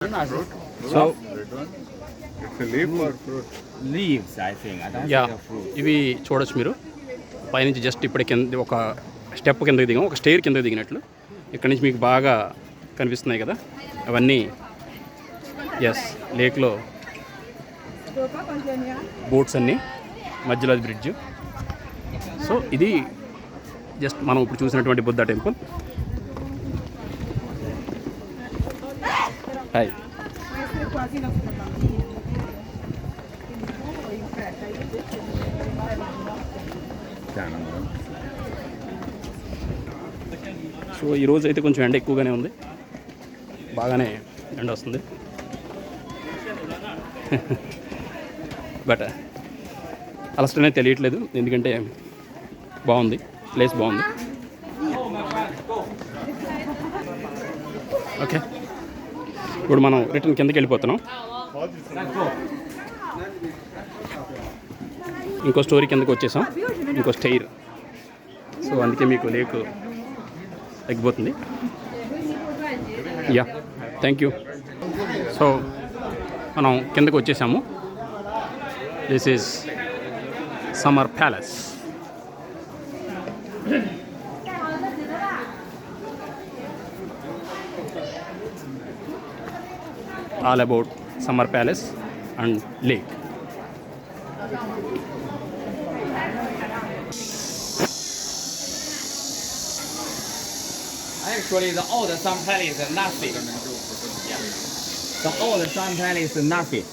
So Red one? It's a leaf or fruit? leaves, I think. I don't yeah see the fruit. ఇవి చూడొచ్చు మీరు పైనుంచి just ఇప్పుడే కింద ఒక స్టెప్ కిందకి దిగాం, ఒక స్టేర్ కిందకి దిగినట్లు ఇక్కడ నుంచి మీకు బాగా కనిపిస్తున్నాయి కదా అవన్నీ. ఎస్, లేక్లో బోట్స్ అన్నీ, మధ్యలో అది బ్రిడ్జ్. సో ఇది జస్ట్ మనం ఇప్పుడు చూసినటువంటి బుద్ధ టెంపుల్. హాయ్. సో ఈరోజు అయితే కొంచెం ఎండ ఎక్కువగానే ఉంది, బాగానే ఎండ వస్తుంది. బట్ అలసటనే తెలియట్లేదు, ఎందుకంటే బాగుంది, ప్లేస్ బాగుంది. ఓకే, ఇప్పుడు మనం రిటర్న్ కిందకి వెళ్ళిపోతున్నాం. ఇంకో స్టోరీ కిందకి వచ్చేసాం, ఇంకో స్టైర్. సో అందుకే మీకు లేక్ తగ్గిపోతుంది. Yeah, thank you. సో మనం కిందకి వచ్చేసాము. This is summer palace. All about summer palace and lake. Actually, the old Sun Palace is nothing. Yeah. The old Sun Palace is nothing.